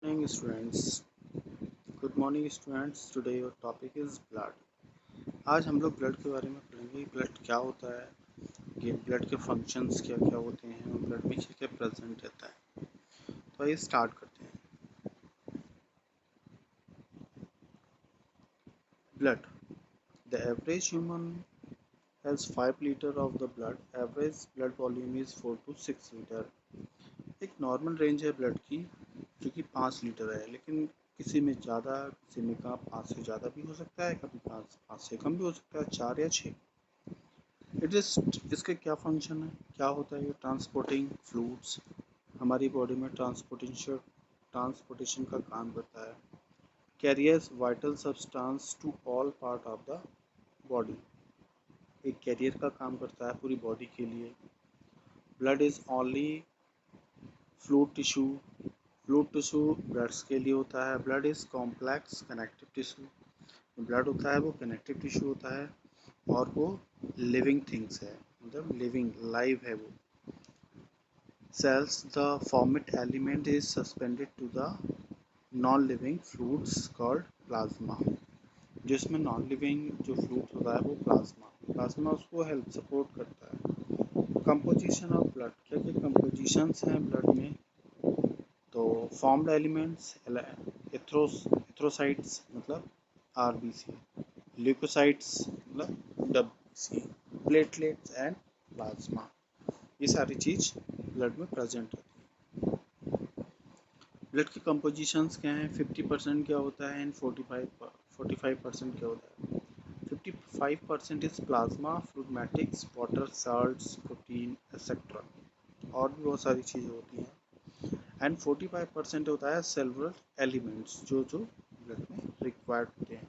Morning students. Good morning students. Today your topic is blood. आज हम लोग blood के बारे में पढ़ेंगे। ब्लड क्या होता है, ये ब्लड के फंक्शंस क्या क्या होते हैं और ब्लड में क्या क्या प्रेजेंट रहता है। तो आइए स्टार्ट करते हैं। Blood, the average human has 5 litre of the blood. Average blood volume is 4 to 6 litre. एक नॉर्मल रेंज है ब्लड की जो कि 5 लीटर है, लेकिन किसी में ज़्यादा किसी में कम 5 से ज़्यादा भी हो सकता है, कभी 5 से कम भी हो सकता है, 4 या 6। इट इज इसके क्या फंक्शन है, क्या होता है ये? ट्रांसपोर्टिंग फ्लूइड्स, हमारी बॉडी में ट्रांसपोर्टेशन का काम करता है। Carriers vital substance to all part of the body, एक कैरियर का काम करता है पूरी बॉडी के लिए। Blood is only fluid tissue. Fluid tissue bloods के लिए होता है। Blood is complex connective tissue. Blood होता है वो कनेक्टिव टिश्यू होता है और वो लिविंग थिंग्स है, मतलब लिविंग लाइव है वो। cells, the formed element is suspended to the non-living fluids called plasma। जिसमें नॉन लिविंग जो फ्लूइड होता है वो प्लाज्मा उसको हेल्प सपोर्ट करता है। कंपोजिशन ऑफ ब्लड, क्या क्या कंपोजिशंस हैं ब्लड में? तो फॉर्म्ड एलिमेंट्स, एथ्रोसाइट्स मतलब आरबीसी, ल्यूकोसाइट्स मतलब डब्ल्यूसी, प्लेटलेट्स एंड प्लाज्मा, ये सारी चीज़ ब्लड में प्रेजेंट है। ब्लड की कंपोजिशंस क्या हैं? 50% क्या होता है एंड 45% क्या होता है? 55% is plasma fluid matrix, water, salts, protein etcetera, और भी बहुत सारी चीज़ें होती हैं। एंड 45% होता है सेलुलर एलिमेंट्स जो जो ब्लड में रिक्वायर्ड होते हैं।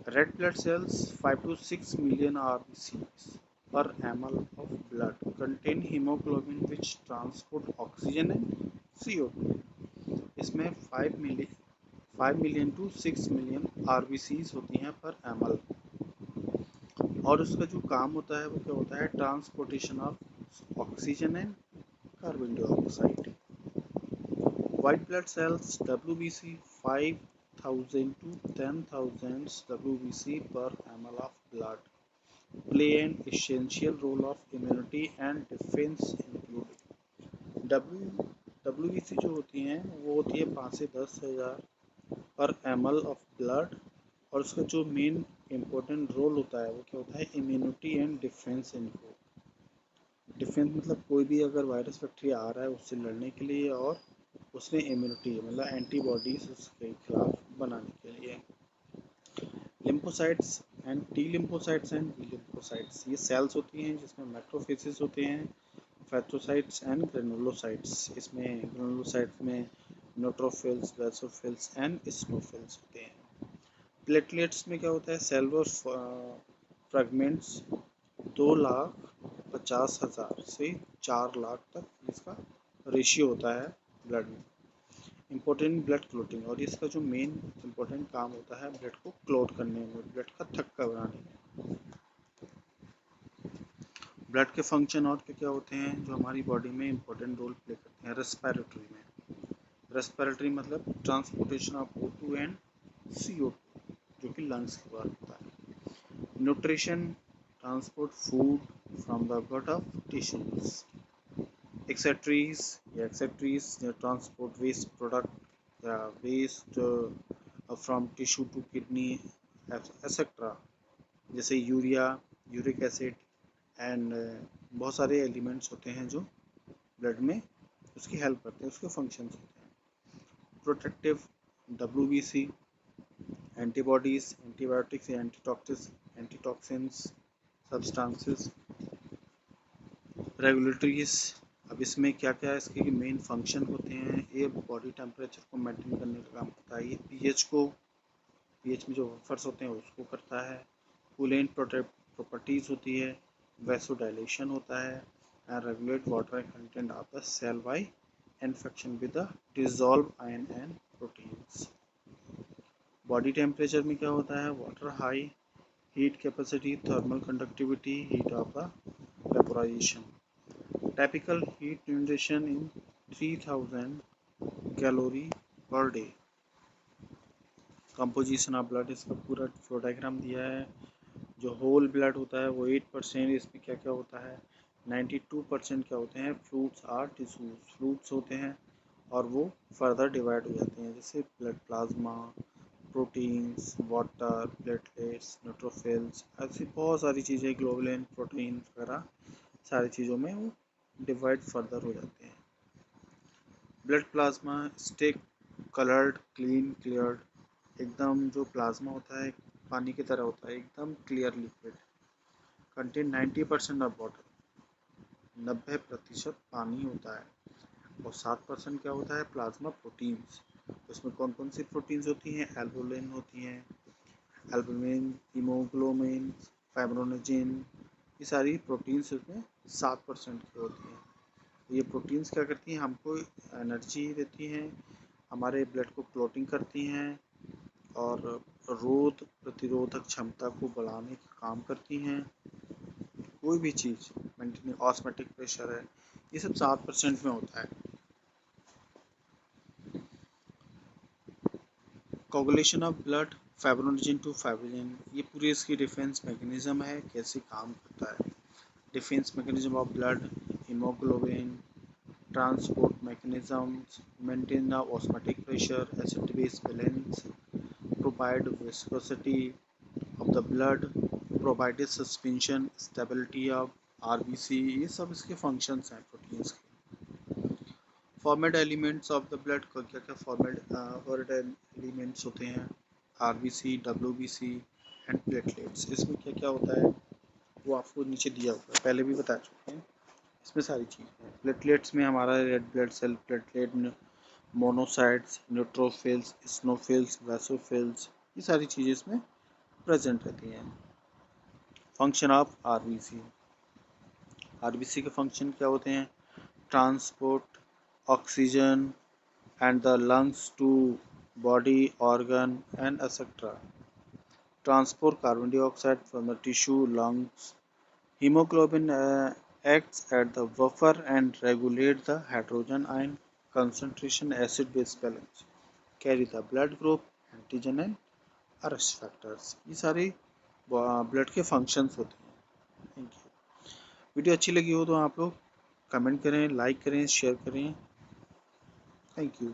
Red blood cells 5 to 6 million RBCs per ml of blood contain hemoglobin which transport oxygen and CO2। इसमें 5 मिलियन टू 6 मिलियन आरबीसीज होती हैं पर एमएल, और उसका जो काम होता है वो क्या होता है? Transportation of oxygen and carbon dioxide. White blood cells WBC 5000 to 10,000 WBC per ml of blood play an essential role of immunity and defense including WBC जो होती हैं वो होती है 5 से 10,000 पर ml ऑफ ब्लड, और उसका जो मेन इम्पोर्टेंट रोल होता है वो क्या होता है? इम्यूनिटी एंड डिफेंस इनको। डिफेंस मतलब कोई भी अगर वायरस बैक्टीरिया आ रहा है उससे लड़ने के लिए, और उसमें इम्यूनिटी मतलब एंटीबॉडीज उसके खिलाफ बनाने के लिए। Lymphocytes and T lymphocytes and B lymphocytes, ये सेल्स होती हैं जिसमें मैक्रोफेजेस होते हैं, फैगोसाइट्स एंड ग्रेनुलोसाइट्स। इसमें ग्रेनुलोसाइट्स में न्यूट्रोफिल्स, बेसोफिल्स एंड स्नोफिल्स होते हैं। प्लेटलेट्स में क्या होता है? सेलुलर फ्रेगमेंट्स 2,50,000 से 4 लाख तक इसका रेशियो होता है ब्लड में। इम्पोर्टेंट ब्लड क्लोटिंग, और इसका जो मेन इम्पोर्टेंट काम होता है ब्लड को क्लोट करने में, ब्लड का थक्का बनाने में। ब्लड के फंक्शन और क्या क्या होते हैं जो हमारी बॉडी में इम्पोर्टेंट रोल प्ले करते हैं? रेस्पिरेटरी में, रेस्पिरेटरी मतलब transportation of O2 and CO2 जो कि लंग्स के द्वारा होता है। Nutrition, transport food from the gut of tissues. Excretory या एक्सेट्रीज ट्रांसपोर्ट वेस्ट प्रोडक्ट या waste from tissue to kidney etcetera, जैसे यूरिया, यूरिक एसिड एंड बहुत सारे एलिमेंट्स होते हैं जो ब्लड में उसकी हेल्प करते हैं, उसके फंक्शंस होते हैं। प्रोटेक्टिव WBC, एंटीबॉडीज, एंटीबायोटिक्स या एंटीटॉक्सिन्स सब्सटेंसेस। रेगुलेटरीज, अब इसमें क्या क्या है इसके मेन फंक्शन होते हैं? ये बॉडी टेम्परेचर को मेंटेन करने का काम करता है। ये पीएच में जो बफर्स होते हैं उसको करता है। कूलेंट प्रॉपर्टीज होती है, वैसोडाइलेशन होता है, and regulate water content of the cell by infection with the dissolve ion and proteins. Body temperature में क्या होता है? Water high, heat capacity, thermal conductivity, heat of the vaporization. Typical heat generation in 3000 calorie पर day. Composition of blood, इसका पूरा flow diagram दिया है। जो होल ब्लड होता है वो 8%, इसमें क्या क्या होता है, 92% क्या होते हैं, फ्लूइड्स आर टिश्यूज, फ्लूइड्स होते हैं और वो फर्दर डिवाइड हो जाते हैं, जैसे blood plasma, proteins, water, platelets, neutrophils, ऐसी बहुत सारी चीज़ें, ग्लोबुलिन, प्रोटीन वगैरह सारी चीज़ों में वो डिवाइड फर्दर हो जाते हैं। Blood plasma stay coloured, clean, cleared, एकदम जो प्लाज्मा होता है पानी की तरह होता है, एकदम clear liquid, contain 90% of water, 90% पानी होता है, और 7% क्या होता है, प्लाज्मा प्रोटीन्स। उसमें कौन कौन सी प्रोटीन्स होती हैं, एल्बुमिन होती हैं, एल्बुमिन, हीमोग्लोबिन, फाइब्रोनोजिन, ये सारी प्रोटीन्स उसमें 7% की होती हैं। ये प्रोटीन्स क्या करती हैं, हमको एनर्जी देती हैं, हमारे ब्लड को क्लॉटिंग करती हैं और रोग प्रतिरोधक क्षमता को बढ़ाने का काम करती हैं। कोई भी चीज़ मेंटेन, ऑस्मेटिक प्रेशर है, ये सब 7% में होता है। Coagulation of blood, fibrinogen to fibrin, ये पूरी इसकी डिफेंस मैकेनिज्म है, कैसे काम करता है। Defence mechanism of blood, haemoglobin, transport mechanisms, maintain the osmotic pressure, acid base balance, provide viscosity of the blood, provide suspension, stability of RBC, ये सब इसके functions हैं प्रोटीन्स के। Format elements of the blood को क्या क्या format elements होते हैं, RBC, WBC एंड प्लेटलेट्स। इसमें क्या क्या होता है वो आपको नीचे दिया हुआ है, पहले भी बता चुके हैं। इसमें सारी चीज़ है। प्लेटलेट्स में हमारा red blood cell, platelet, monocytes, neutrophils, eosinophils, basophils, ये सारी चीज़ें इसमें प्रेजेंट रहती हैं। फंक्शन ऑफ आरबीसी, आरबीसी के फंक्शन क्या होते हैं, transport oxygen and the lungs to body organ and etcetera, transport carbon dioxide from the tissue lungs, hemoglobin acts at the buffer and regulate the hydrogen ion concentration, acid base balance, carry the blood group, antigen and arrest factors, ये सारे blood के functions होते हैं। Thank you. Video अच्छी लगी हो तो आप लोग कमेंट करें, लाइक करें, शेयर करें। Thank you.